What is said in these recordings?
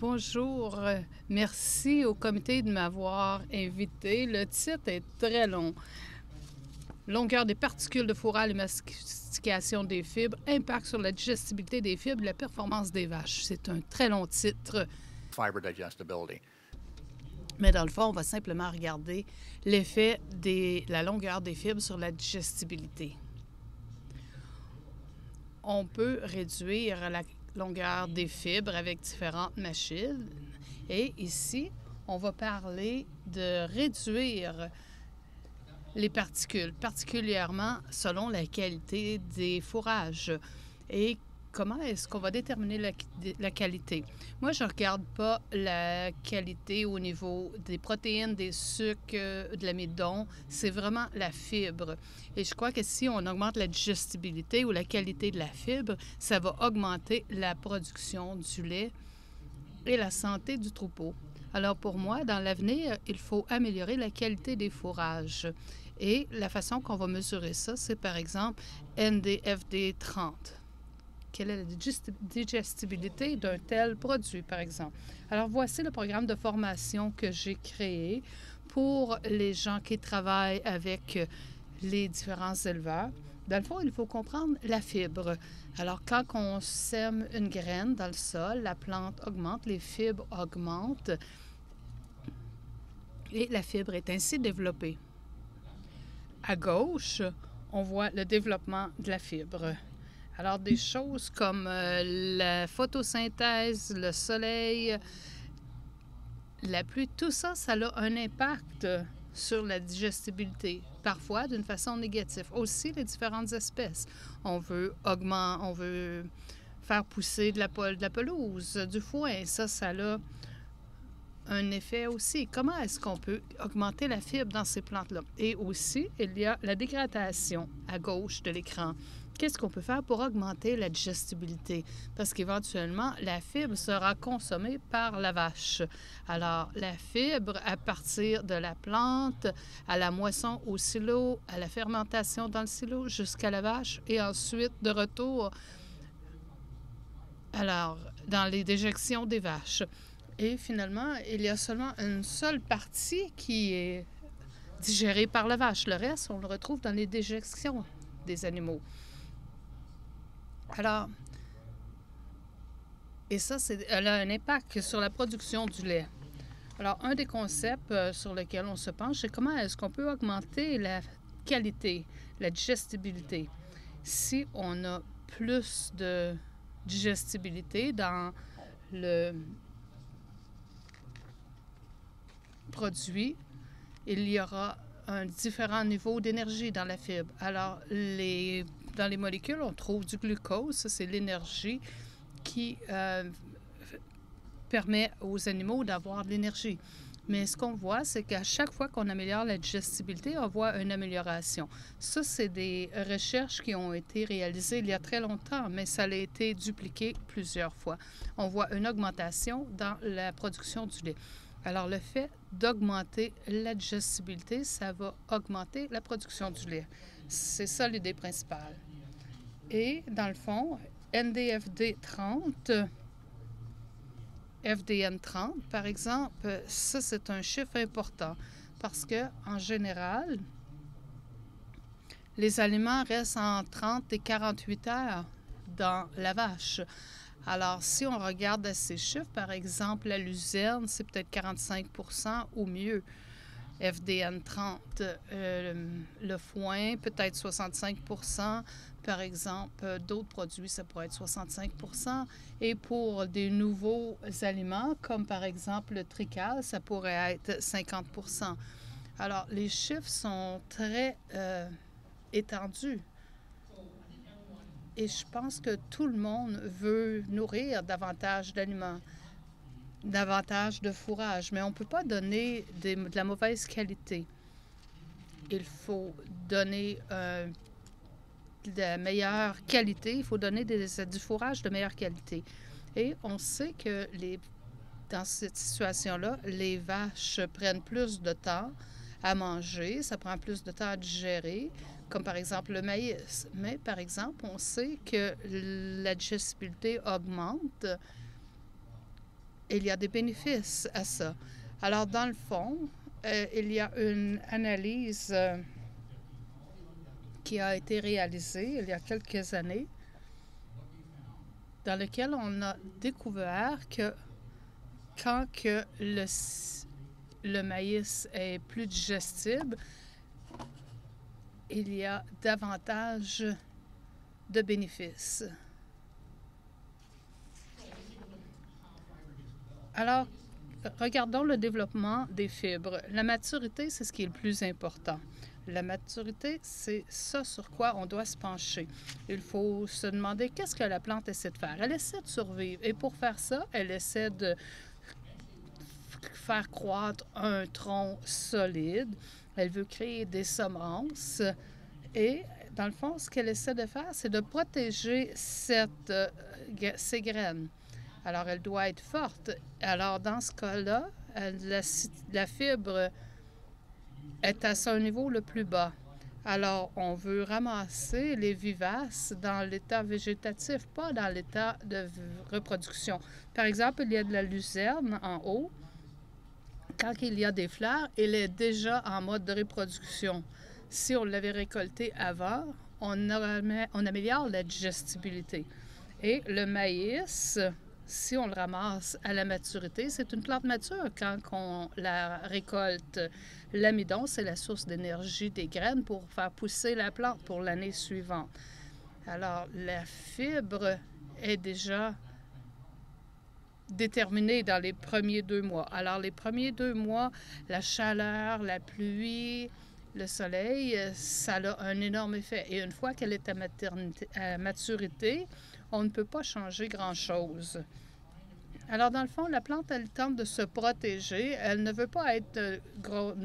Bonjour, merci au comité de m'avoir invité. Le titre est très long. Longueur des particules de fourrage et mastication des fibres, impact sur la digestibilité des fibres et la performance des vaches. C'est un très long titre. Fiber digestibility. Mais dans le fond, on va simplement regarder l'effet de la longueur des fibres sur la digestibilité. On peut réduire la longueur des fibres avec différentes machines. Et ici, on va parler de réduire les particules, particulièrement selon la qualité des fourrages. Et comment est-ce qu'on va déterminer la qualité? Moi, je ne regarde pas la qualité au niveau des protéines, des sucres, de l'amidon. C'est vraiment la fibre. Et je crois que si on augmente la digestibilité ou la qualité de la fibre, ça va augmenter la production du lait et la santé du troupeau. Alors pour moi, dans l'avenir, il faut améliorer la qualité des fourrages. Et la façon qu'on va mesurer ça, c'est par exemple NDFD 30. Quelle est la digestibilité d'un tel produit, par exemple? Alors voici le programme de formation que j'ai créé pour les gens qui travaillent avec les différents éleveurs. Dans le fond, il faut comprendre la fibre. Alors, quand on sème une graine dans le sol, la plante augmente, les fibres augmentent et la fibre est ainsi développée. À gauche, on voit le développement de la fibre. Alors, des choses comme la photosynthèse, le soleil, la pluie, tout ça, ça a un impact sur la digestibilité, parfois d'une façon négative. Aussi, les différentes espèces. On veut faire pousser de la pelouse, du foin. Ça a un effet aussi. Comment est-ce qu'on peut augmenter la fibre dans ces plantes-là? Et aussi, il y a la dégradation à gauche de l'écran. Qu'est-ce qu'on peut faire pour augmenter la digestibilité? Parce qu'éventuellement, la fibre sera consommée par la vache. Alors, la fibre, à partir de la plante, à la moisson au silo, à la fermentation dans le silo, jusqu'à la vache, et ensuite de retour, alors, dans les déjections des vaches. Et finalement, il y a seulement une seule partie qui est digérée par la vache. Le reste, on le retrouve dans les déjections des animaux. Alors, et ça, elle a un impact sur la production du lait. Alors, un des concepts sur lesquels on se penche, c'est comment est-ce qu'on peut augmenter la qualité, la digestibilité. Si on a plus de digestibilité dans le produit, il y aura un différent niveau d'énergie dans la fibre. Alors, dans les molécules, on trouve du glucose, ça c'est l'énergie qui permet aux animaux d'avoir de l'énergie. Mais ce qu'on voit, c'est qu'à chaque fois qu'on améliore la digestibilité, on voit une amélioration. Ça, c'est des recherches qui ont été réalisées il y a très longtemps, mais ça a été dupliqué plusieurs fois. On voit une augmentation dans la production du lait. Alors, le fait d'augmenter la digestibilité, ça va augmenter la production du lait. C'est ça l'idée principale. Et, dans le fond, NDFD 30, FDN 30, par exemple, ça, c'est un chiffre important parce que, en général, les aliments restent entre 30 et 48 heures dans la vache. Alors, si on regarde ces chiffres, par exemple, la luzerne, c'est peut-être 45 ou mieux. FDN 30, le foin, peut-être 65 par exemple, d'autres produits, ça pourrait être 65 et pour des nouveaux aliments, comme par exemple le trical, ça pourrait être 50 Alors, les chiffres sont très étendus. Et je pense que tout le monde veut nourrir davantage d'aliments, davantage de fourrage, mais on ne peut pas donner de la mauvaise qualité. Il faut donner de la meilleure qualité, il faut donner du fourrage de meilleure qualité. Et on sait que dans cette situation-là, les vaches prennent plus de temps à manger, ça prend plus de temps à digérer, comme par exemple le maïs. Mais par exemple, on sait que la digestibilité augmente il y a des bénéfices à ça. Alors, dans le fond, il y a une analyse qui a été réalisée il y a quelques années dans laquelle on a découvert que quand que le maïs est plus digestible, il y a davantage de bénéfices. Alors, regardons le développement des fibres. La maturité, c'est ce qui est le plus important. La maturité, c'est ça sur quoi on doit se pencher. Il faut se demander qu'est-ce que la plante essaie de faire. Elle essaie de survivre. Et pour faire ça, elle essaie de faire croître un tronc solide. Elle veut créer des semences. Et, dans le fond, ce qu'elle essaie de faire, c'est de protéger ces graines. Alors, elle doit être forte. Alors, dans ce cas-là, la fibre est à son niveau le plus bas. Alors, on veut ramasser les vivaces dans l'état végétatif, pas dans l'état de reproduction. Par exemple, il y a de la luzerne en haut. Quand il y a des fleurs, elle est déjà en mode de reproduction. Si on l'avait récoltée avant, on améliore la digestibilité. Et le maïs, si on le ramasse à la maturité, c'est une plante mature. Quand on la récolte, l'amidon, c'est la source d'énergie des graines pour faire pousser la plante pour l'année suivante. Alors, la fibre est déjà déterminée dans les premiers 2 mois. Alors, les premiers 2 mois, la chaleur, la pluie, le soleil, ça a un énorme effet. Et une fois qu'elle est à maturité, on ne peut pas changer grand-chose. Alors, dans le fond, la plante, elle tente de se protéger. Elle ne veut pas être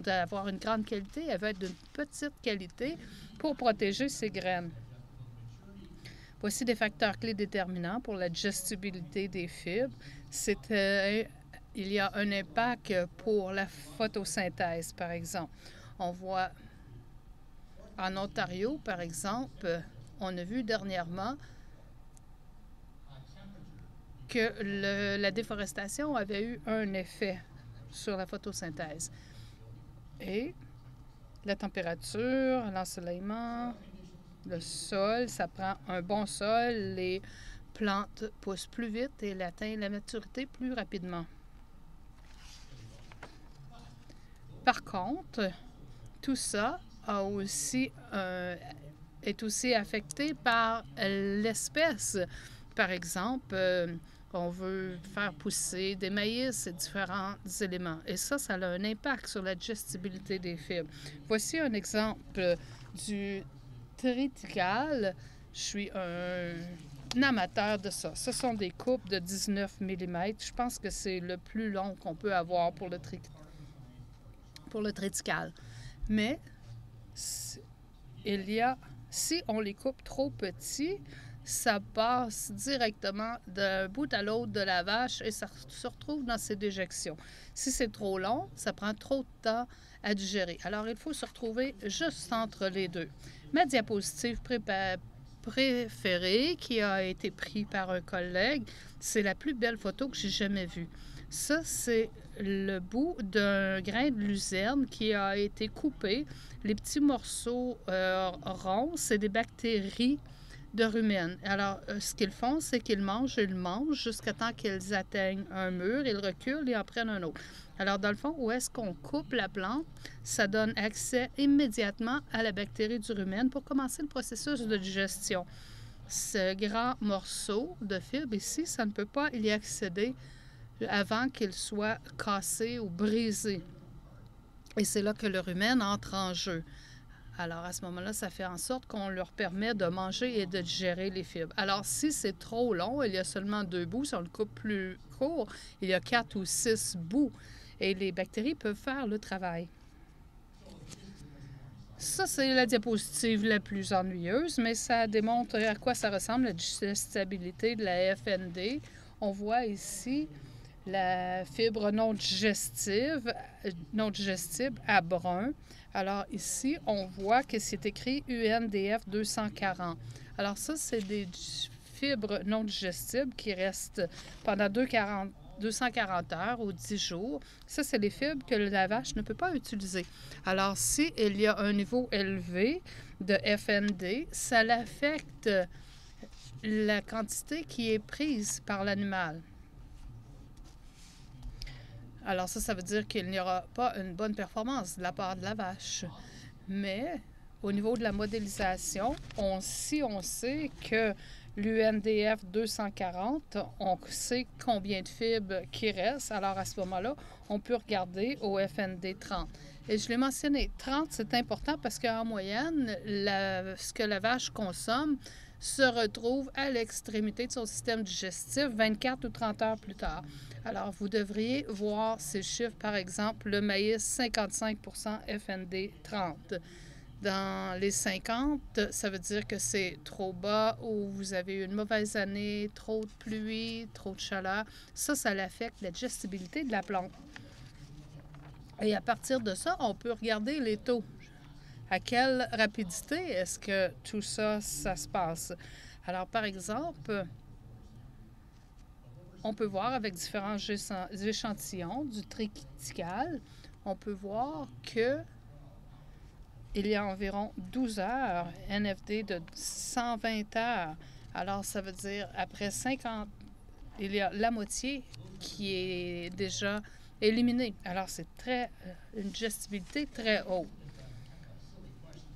d'avoir une grande qualité, elle veut être d'une petite qualité pour protéger ses graines. Voici des facteurs clés déterminants pour la digestibilité des fibres. Il y a un impact pour la photosynthèse, par exemple. On voit en Ontario, par exemple, on a vu dernièrement que la déforestation avait eu un effet sur la photosynthèse. Et la température, l'ensoleillement, le sol, ça prend un bon sol, les plantes poussent plus vite et elles atteignent la maturité plus rapidement. Par contre, tout ça est aussi affecté par l'espèce. Par exemple, on veut faire pousser des maïs et différents éléments. Et ça a un impact sur la digestibilité des fibres. Voici un exemple du triticale. Je suis un amateur de ça. Ce sont des coupes de 19 mm. Je pense que c'est le plus long qu'on peut avoir pour le triticale. Mais si on les coupe trop petits, ça passe directement d'un bout à l'autre de la vache et ça se retrouve dans ses déjections. Si c'est trop long, ça prend trop de temps à digérer. Alors, il faut se retrouver juste entre les deux. Ma diapositive préférée, qui a été prise par un collègue, c'est la plus belle photo que j'ai jamais vue. Ça, c'est le bout d'un grain de luzerne qui a été coupé. Les petits morceaux ronds, c'est des bactéries de rumen. Alors, ce qu'ils font, c'est qu'ils mangent jusqu'à temps qu'ils atteignent un mur, ils reculent et en prennent un autre. Alors, dans le fond, où est-ce qu'on coupe la plante, ça donne accès immédiatement à la bactérie du rumen pour commencer le processus de digestion. Ce grand morceau de fibre ici, ça ne peut pas y accéder avant qu'il soit cassé ou brisé. Et c'est là que le rumen entre en jeu. Alors, à ce moment-là, ça fait en sorte qu'on leur permet de manger et de digérer les fibres. Alors, si c'est trop long, il y a seulement 2 bouts. Si on le coupe plus court, il y a 4 ou 6 bouts. Et les bactéries peuvent faire le travail. Ça, c'est la diapositive la plus ennuyeuse, mais ça démontre à quoi ça ressemble, la digestibilité de la FND. On voit ici la fibre non digestive à brun. Alors ici, on voit que c'est écrit UNDF 240. Alors ça, c'est des fibres non digestibles qui restent pendant 240 heures ou 10 jours. Ça, c'est les fibres que la vache ne peut pas utiliser. Alors, s'il y a un niveau élevé de FND, ça l'affecte la quantité qui est prise par l'animal. Alors ça veut dire qu'il n'y aura pas une bonne performance de la part de la vache. Mais au niveau de la modélisation, on sait que l'UNDF 240, on sait combien de fibres qui restent. Alors à ce moment-là, on peut regarder au FND 30. Et je l'ai mentionné, 30, c'est important parce qu'en moyenne, ce que la vache consomme se retrouve à l'extrémité de son système digestif 24 ou 30 heures plus tard. Alors, vous devriez voir ces chiffres, par exemple, le maïs, 55 FND 30. Dans les 50, ça veut dire que c'est trop bas ou vous avez eu une mauvaise année, trop de pluie, trop de chaleur. Ça affecte la digestibilité de la plante. Et à partir de ça, on peut regarder les taux. À quelle rapidité est-ce que tout ça se passe? Alors, par exemple, on peut voir avec différents échantillons du triticale, on peut voir que il y a environ 12 heures, NFD de 120 heures. Alors, ça veut dire après 50, il y a la moitié qui est déjà éliminée. Alors, c'est une digestibilité très haute.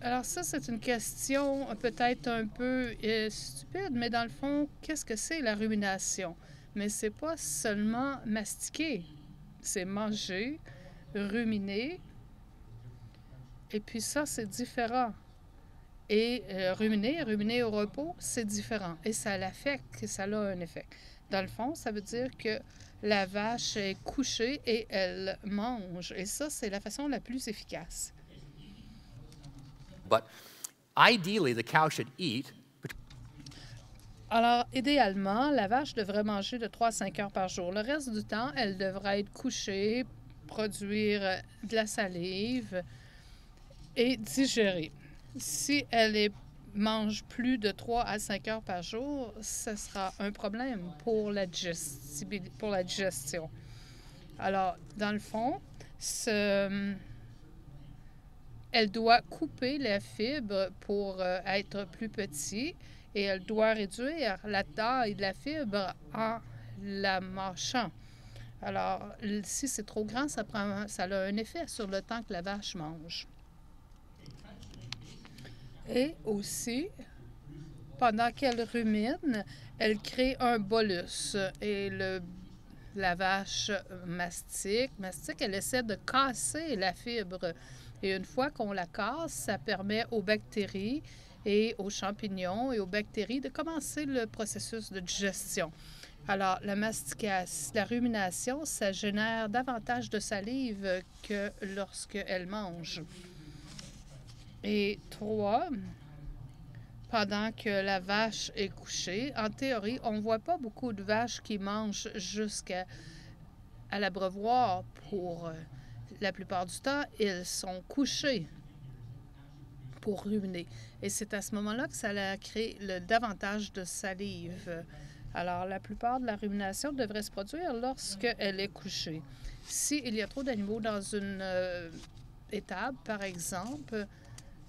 Alors ça, c'est une question peut-être un peu stupide, mais dans le fond, qu'est-ce que c'est la rumination? Mais c'est pas seulement mastiquer, c'est manger, ruminer, et puis ça, c'est différent. Et ruminer au repos, c'est différent, et ça l'affecte, ça a un effet. Dans le fond, ça veut dire que la vache est couchée et elle mange, et ça, c'est la façon la plus efficace. But ideally, the cow should eat. Alors, idéalement, la vache devrait manger de 3 à 5 heures par jour. Le reste du temps, elle devrait être couchée, produire de la salive et digérer. Si elle mange plus de 3 à 5 heures par jour, ce sera un problème pour la digestion. Alors, dans le fond, elle doit couper la fibre pour être plus petit et elle doit réduire la taille de la fibre en la mâchant. Alors, si c'est trop grand, ça a un effet sur le temps que la vache mange. Et aussi, pendant qu'elle rumine, elle crée un bolus et la vache mastique, elle essaie de casser la fibre. Et une fois qu'on la casse, ça permet aux bactéries et aux champignons et aux bactéries de commencer le processus de digestion. Alors, la rumination, ça génère davantage de salive que lorsqu'elle mange. Et 3, pendant que la vache est couchée, en théorie, on ne voit pas beaucoup de vaches qui mangent jusqu'à l'abreuvoir pour... La plupart du temps, ils sont couchés pour ruminer. Et c'est à ce moment-là que ça crée davantage de salive. Alors, la plupart de la rumination devrait se produire lorsqu'elle est couchée. S'il y a trop d'animaux dans une étable, par exemple,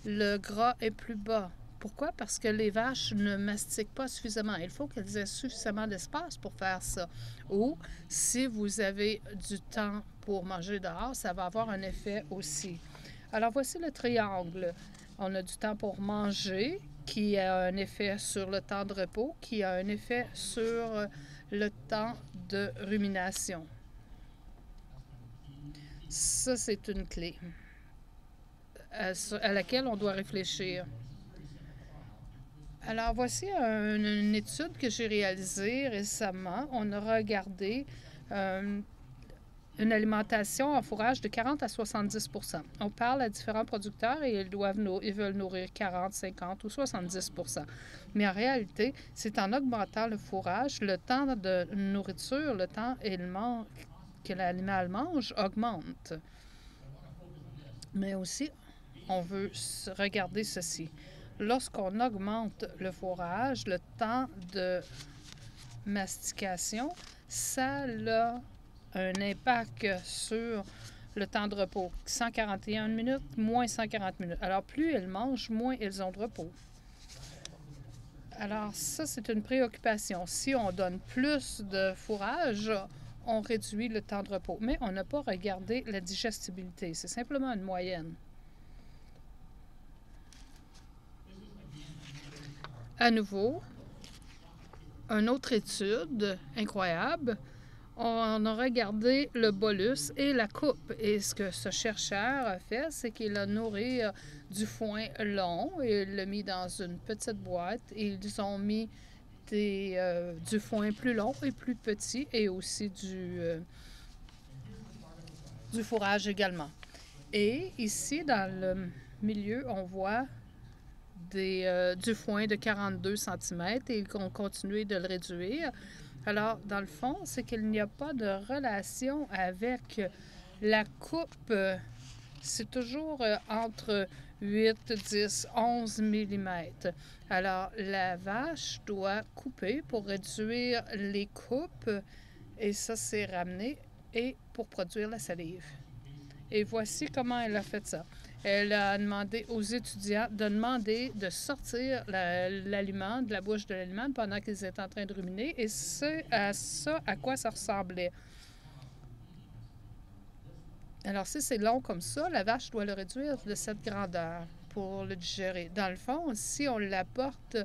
le gras est plus bas. Pourquoi? Parce que les vaches ne mastiquent pas suffisamment. Il faut qu'elles aient suffisamment d'espace pour faire ça. Ou, si vous avez du temps pour manger dehors, ça va avoir un effet aussi. Alors, voici le triangle. On a du temps pour manger, qui a un effet sur le temps de repos, qui a un effet sur le temps de rumination. Ça, c'est une clé à laquelle on doit réfléchir. Alors, voici une étude que j'ai réalisée récemment. On a regardé une alimentation en fourrage de 40 à 70 %. On parle à différents producteurs et ils veulent nourrir 40, 50 ou 70 %. Mais en réalité, c'est en augmentant le fourrage, le temps de nourriture, le temps que l'animal mange augmente. Mais aussi, on veut regarder ceci. Lorsqu'on augmente le fourrage, le temps de mastication, ça a un impact sur le temps de repos. 141 minutes, moins 140 minutes. Alors, plus elles mangent, moins elles ont de repos. Alors, ça, c'est une préoccupation. Si on donne plus de fourrage, on réduit le temps de repos. Mais on n'a pas regardé la digestibilité. C'est simplement une moyenne. À nouveau, une autre étude incroyable. On a regardé le bolus et la coupe. Et ce que ce chercheur a fait, c'est qu'il a nourri du foin long et il l'a mis dans une petite boîte. Et ils ont mis du foin plus long et plus petit et aussi du fourrage également. Et ici, dans le milieu, on voit du foin de 42 cm et qu'on continue de le réduire. Alors, dans le fond, c'est qu'il n'y a pas de relation avec la coupe. C'est toujours entre 8, 10, 11 mm. Alors, la vache doit couper pour réduire les coupes et ça, c'est ramené et pour produire la salive. Et voici comment elle a fait ça. Elle a demandé aux étudiants de sortir l'aliment de la bouche de l'aliment pendant qu'ils étaient en train de ruminer. Et c'est à quoi ça ressemblait. Alors, si c'est long comme ça, la vache doit le réduire de cette grandeur pour le digérer. Dans le fond, si on l'apporte,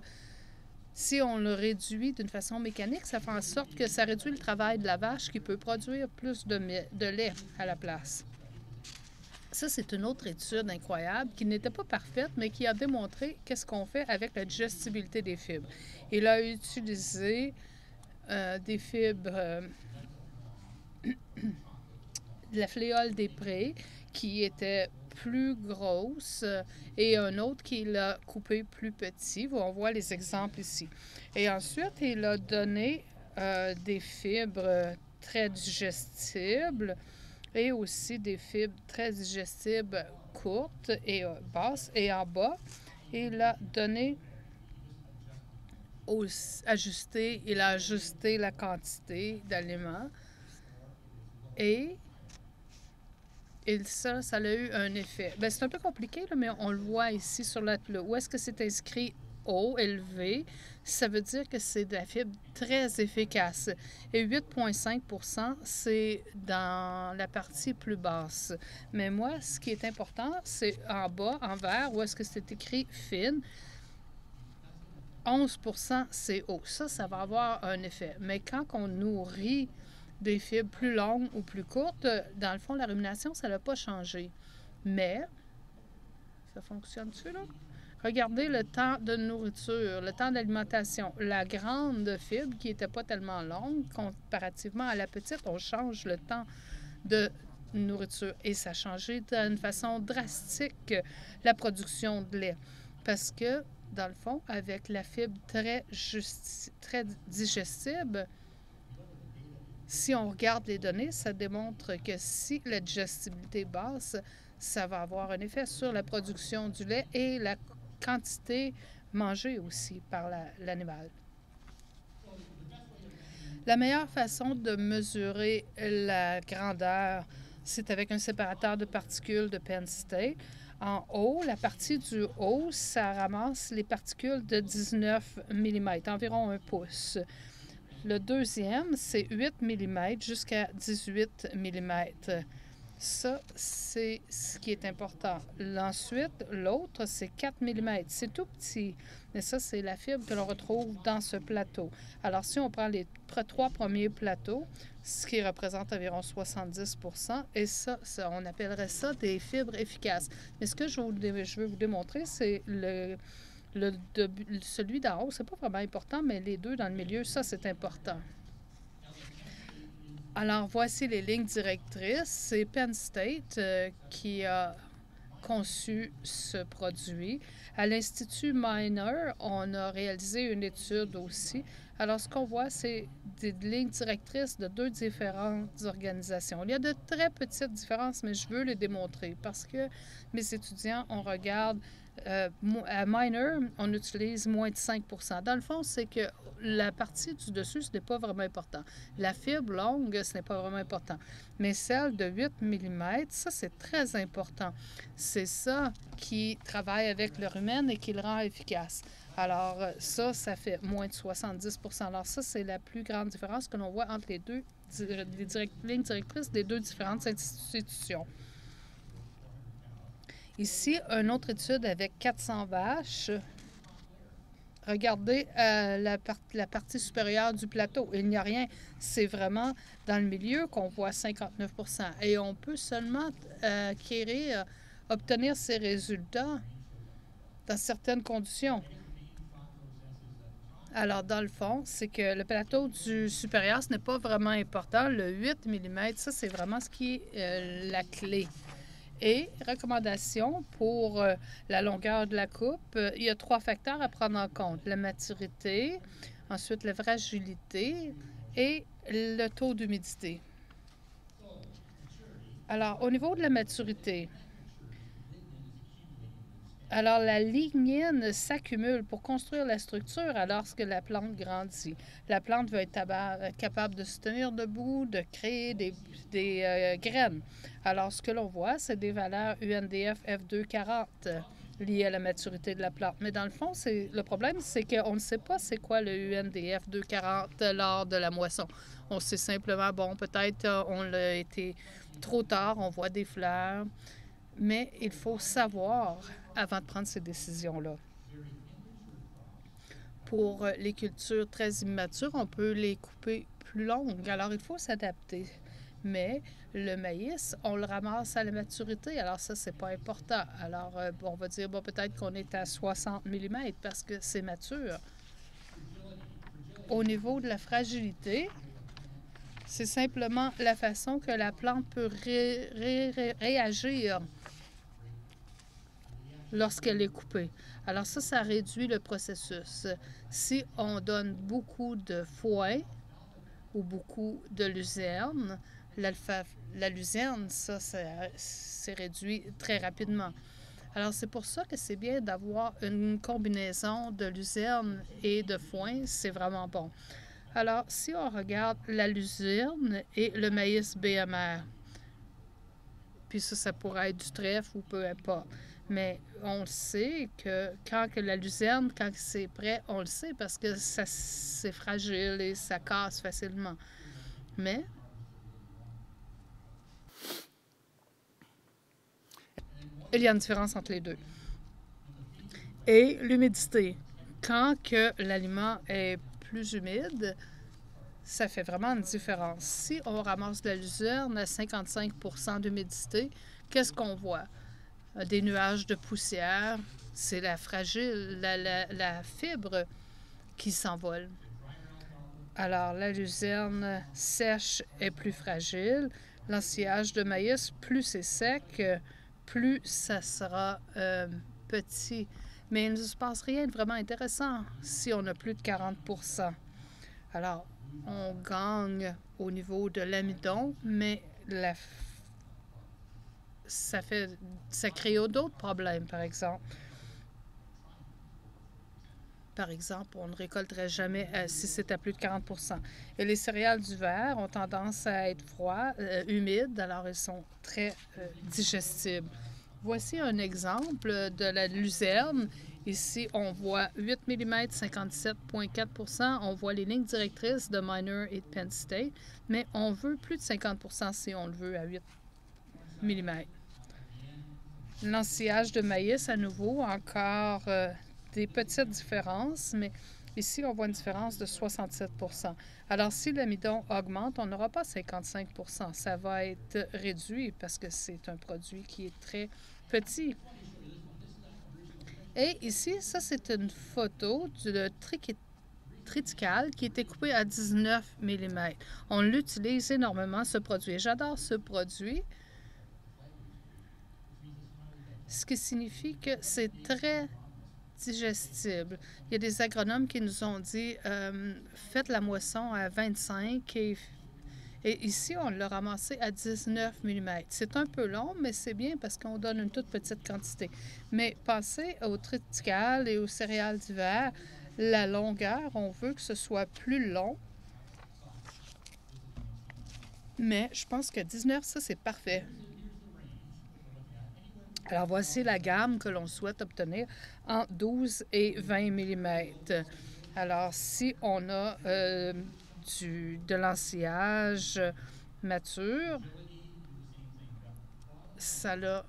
si on le réduit d'une façon mécanique, ça fait en sorte que ça réduit le travail de la vache qui peut produire plus de lait à la place. Ça, c'est une autre étude incroyable qui n'était pas parfaite, mais qui a démontré qu'est-ce qu'on fait avec la digestibilité des fibres. Il a utilisé des fibres de la fléole des prés qui étaient plus grosses et un autre qu'il a coupé plus petit. On voit les exemples ici. Et ensuite, il a donné des fibres très digestibles et aussi des fibres très digestibles courtes et basses. Et en bas, il a donné il a ajusté la quantité d'aliments et ça a eu un effet. Bien, c'est un peu compliqué, là, mais on le voit ici sur la où est-ce que c'est inscrit haut, élevé, ça veut dire que c'est de la fibre très efficace. Et 8,5 %, c'est dans la partie plus basse. Mais moi, ce qui est important, c'est en bas, en vert, où est-ce que c'est écrit fine. 11 % c'est haut. Ça va avoir un effet. Mais quand on nourrit des fibres plus longues ou plus courtes, dans le fond, la rumination, ça n'a pas changé. Mais, ça fonctionne-tu, là? Regardez le temps de nourriture, le temps d'alimentation. La grande fibre, qui n'était pas tellement longue, comparativement à la petite, on change le temps de nourriture. Et ça a changé d'une façon drastique la production de lait. Parce que, dans le fond, avec la fibre très digestible, si on regarde les données, ça démontre que si la digestibilité est basse, ça va avoir un effet sur la production du lait et la quantité mangée aussi par l'animal. La meilleure façon de mesurer la grandeur, c'est avec un séparateur de particules de Penn State. En haut, la partie du haut, ça ramasse les particules de 19 mm, environ 1 pouce. Le deuxième, c'est 8 mm jusqu'à 18 mm. Ça, c'est ce qui est important. Ensuite, l'autre, c'est 4 mm. C'est tout petit, mais ça, c'est la fibre que l'on retrouve dans ce plateau. Alors, si on prend les 3 premiers plateaux, ce qui représente environ 70 %, et ça, on appellerait ça des fibres efficaces. Mais ce que je veux vous démontrer, c'est celui d'en haut. C'est pas vraiment important, mais les deux dans le milieu, ça, c'est important. Alors, voici les lignes directrices. C'est Penn State qui a conçu ce produit. À l'Institut Miner, on a réalisé une étude aussi. Alors, ce qu'on voit, c'est des lignes directrices de 2 différentes organisations. Il y a de très petites différences, mais je veux les démontrer parce que mes étudiants, on regarde À minor, on utilise moins de 5 %. Dans le fond, c'est que la partie du dessus, ce n'est pas vraiment important. La fibre longue, ce n'est pas vraiment important. Mais celle de 8 mm, ça, c'est très important. C'est ça qui travaille avec le rumen et qui le rend efficace. Alors, ça fait moins de 70 %. Alors, ça, c'est la plus grande différence que l'on voit entre les deux lignes directrices des deux différentes institutions. Ici, une autre étude avec 400 vaches. Regardez la partie supérieure du plateau. Il n'y a rien. C'est vraiment dans le milieu qu'on voit 59 %. Et on peut seulement obtenir ces résultats dans certaines conditions. Alors, dans le fond, c'est que le plateau du supérieur, ce n'est pas vraiment important. Le 8 mm, ça, c'est vraiment ce qui est la clé. Et recommandations pour la longueur de la coupe, il y a 3 facteurs à prendre en compte. La maturité, ensuite la fragilité et le taux d'humidité. Alors, au niveau de la maturité, alors la lignine s'accumule pour construire la structure alors que la plante grandit. La plante va être capable de se tenir debout, de créer des graines. Alors, ce que l'on voit, c'est des valeurs UNDF F240 liées à la maturité de la plante. Mais dans le fond, le problème, c'est qu'on ne sait pas c'est quoi le UNDF 240 lors de la moisson. On sait simplement, bon, peut-être on l'a été trop tard, on voit des fleurs, mais il faut savoir avant de prendre ces décisions-là. Pour les cultures très immatures, on peut les couper plus longues. Alors, il faut s'adapter. Mais le maïs, on le ramasse à la maturité. Alors, ça, c'est pas important. Alors, on va dire, bon, peut-être qu'on est à 60 mm parce que c'est mature. Au niveau de la fragilité, c'est simplement la façon que la plante peut réagir lorsqu'elle est coupée. Alors ça réduit le processus. Si on donne beaucoup de foin ou beaucoup de luzerne, la luzerne, ça c'est réduit très rapidement. Alors c'est pour ça que c'est bien d'avoir une combinaison de luzerne et de foin, c'est vraiment bon. Alors si on regarde la luzerne et le maïs BMR, puis ça pourrait être du trèfle ou peu importe. Mais on sait que quand la luzerne, quand c'est prêt, on le sait parce que c'est fragile et ça casse facilement. Mais il y a une différence entre les deux. Et l'humidité. Quand que l'aliment est plus humide, ça fait vraiment une différence. Si on ramasse de la luzerne à 55 % d'humidité, qu'est-ce qu'on voit? Des nuages de poussière, c'est la fibre qui s'envole. Alors, la luzerne sèche est plus fragile. L'ensilage de maïs, plus c'est sec, plus ça sera petit. Mais il ne se passe rien de vraiment intéressant si on a plus de 40 %. Alors, on gagne au niveau de l'amidon, mais ça crée d'autres problèmes, par exemple. Par exemple, on ne récolterait jamais si c'est à plus de 40 %. Et les céréales d'hiver ont tendance à être humides, alors elles sont très digestibles. Voici un exemple de la luzerne. Ici, on voit 8 mm, 57,4 %. On voit les lignes directrices de Minor et de Penn State, mais on veut plus de 50 % si on le veut à 8 mm. L'ensilage de maïs, à nouveau, encore des petites différences, mais ici, on voit une différence de 67 %. Alors, si l'amidon augmente, on n'aura pas 55 %. Ça va être réduit parce que c'est un produit qui est très petit. Et ici, ça, c'est une photo du triticale qui était coupé à 19 mm. On l'utilise énormément, ce produit. J'adore ce produit, ce qui signifie que c'est très digestible. Il y a des agronomes qui nous ont dit faites la moisson à 25 et Et ici, on l'a ramassé à 19 mm. C'est un peu long, mais c'est bien parce qu'on donne une toute petite quantité. Mais passez au triticale et aux céréales d'hiver, la longueur, on veut que ce soit plus long. Mais je pense que 19, ça, c'est parfait. Alors, voici la gamme que l'on souhaite obtenir entre 12 et 20 mm. Alors, si on a de l'ensillage mature, ça a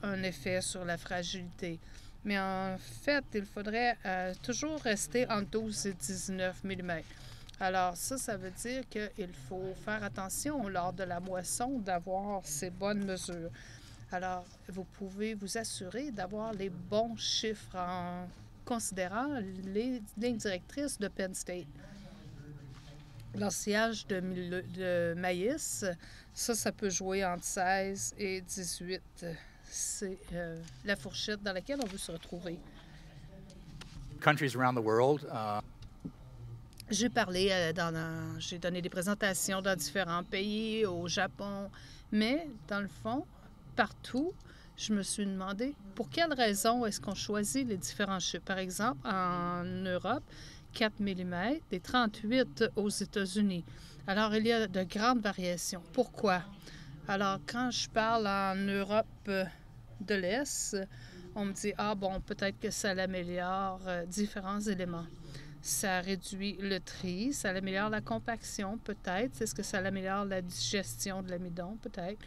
un effet sur la fragilité. Mais en fait, il faudrait toujours rester entre 12 et 19 mm. Alors ça veut dire qu'il faut faire attention lors de la moisson d'avoir ces bonnes mesures. Alors, vous pouvez vous assurer d'avoir les bons chiffres en considérant les lignes directrices de Penn State. L'ensillage de maïs, ça peut jouer entre 16 et 18. C'est la fourchette dans laquelle on veut se retrouver. Countries around the world. J'ai parlé, j'ai donné des présentations dans différents pays, au Japon, mais dans le fond, partout, je me suis demandé pour quelles raisons est-ce qu'on choisit les différents chiffres. Par exemple, en Europe, 4 mm et 38 aux États-Unis. Alors, il y a de grandes variations. Pourquoi? Alors, quand je parle en Europe de l'Est, on me dit, ah bon, peut-être que ça améliore différents éléments. Ça réduit le tri, ça améliore la compaction, peut-être. Est-ce que ça améliore la digestion de l'amidon, peut-être?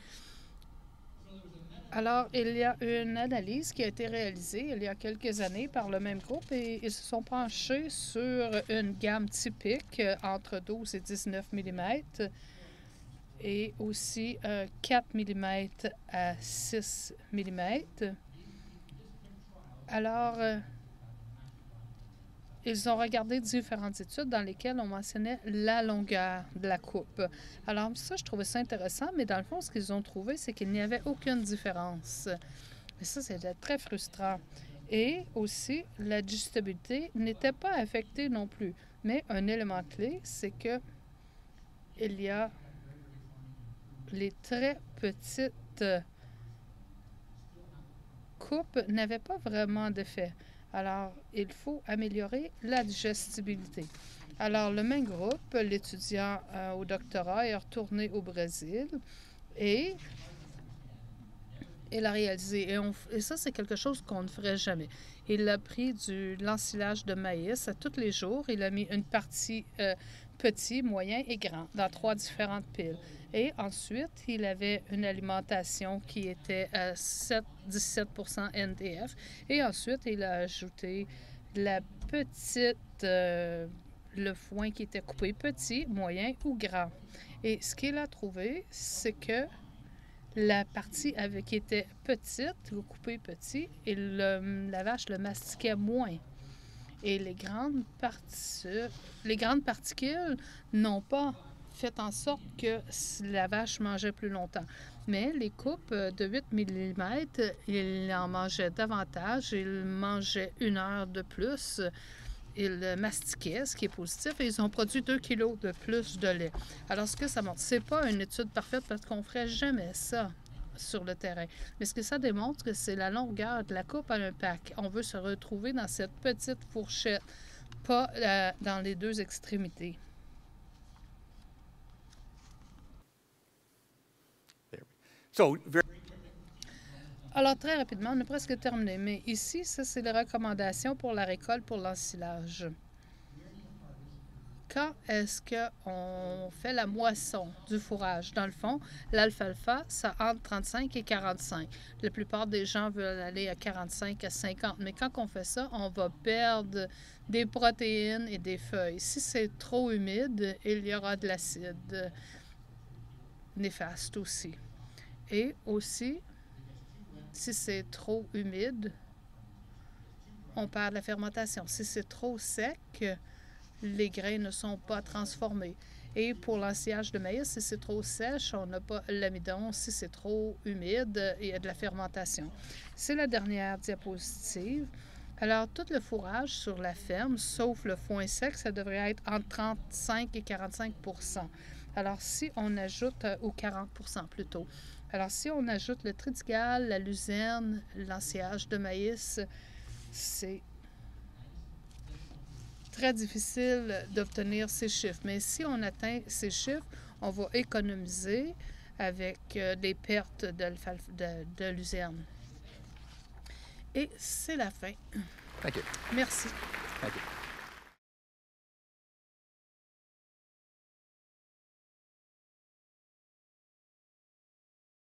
Alors, il y a une analyse qui a été réalisée il y a quelques années par le même groupe et ils se sont penchés sur une gamme typique entre 12 et 19 mm et aussi 4 mm à 6 mm. Alors, ils ont regardé différentes études dans lesquelles on mentionnait la longueur de la coupe. Alors ça, je trouvais ça intéressant, mais dans le fond, ce qu'ils ont trouvé, c'est qu'il n'y avait aucune différence. Et ça, c'était très frustrant. Et aussi, la digestibilité n'était pas affectée non plus. Mais un élément clé, c'est que il y a les très petites coupes n'avaient pas vraiment d'effet. Alors, il faut améliorer la digestibilité. Alors, le même groupe, l'étudiant au doctorat, est retourné au Brésil et il a réalisé, et ça, c'est quelque chose qu'on ne ferait jamais. Il a pris de l'ensilage de maïs à tous les jours. Il a mis une partie petit, moyen et grand dans 3 différentes piles. Et ensuite, il avait une alimentation qui était à 17 NDF. Et ensuite, il a ajouté la petite, le foin qui était coupé petit, moyen ou grand. Et ce qu'il a trouvé, c'est que la partie qui était petite, coupée petit, et la vache le mastiquait moins. Et les grandes particules n'ont pas fait en sorte que la vache mangeait plus longtemps. Mais les coupes de 8 mm, il en mangeait davantage. Il mangeait 1 heure de plus. Il mastiquait, ce qui est positif, et ils ont produit 2 kilos de plus de lait. Alors, ce que ça montre, c'est pas une étude parfaite parce qu'on ferait jamais ça sur le terrain. Mais ce que ça démontre, c'est la longueur de la coupe à l'impact. On veut se retrouver dans cette petite fourchette, pas dans les 2 extrémités. Alors, très rapidement, on a presque terminé. Mais ici, ça, c'est les recommandations pour la récolte pour l'ensilage. Quand est-ce qu'on fait la moisson du fourrage? Dans le fond, l'alfalfa, ça entre 35 et 45. La plupart des gens veulent aller à 45 à 50. Mais quand on fait ça, on va perdre des protéines et des feuilles. Si c'est trop humide, il y aura de l'acide néfaste aussi. Et aussi, si c'est trop humide, on perd la fermentation. Si c'est trop sec, les grains ne sont pas transformés. Et pour l'ensillage de maïs, si c'est trop sèche, on n'a pas l'amidon. Si c'est trop humide, il y a de la fermentation. C'est la dernière diapositive. Alors, tout le fourrage sur la ferme, sauf le foin sec, ça devrait être entre 35 et 45 %. Alors, si on ajoute, ou 40 plutôt. Alors, si on ajoute le triticale, la luzerne, l'ensiage de maïs, c'est très difficile d'obtenir ces chiffres. Mais si on atteint ces chiffres, on va économiser avec des pertes de luzerne. Et c'est la fin. Thank you. Merci. Thank you.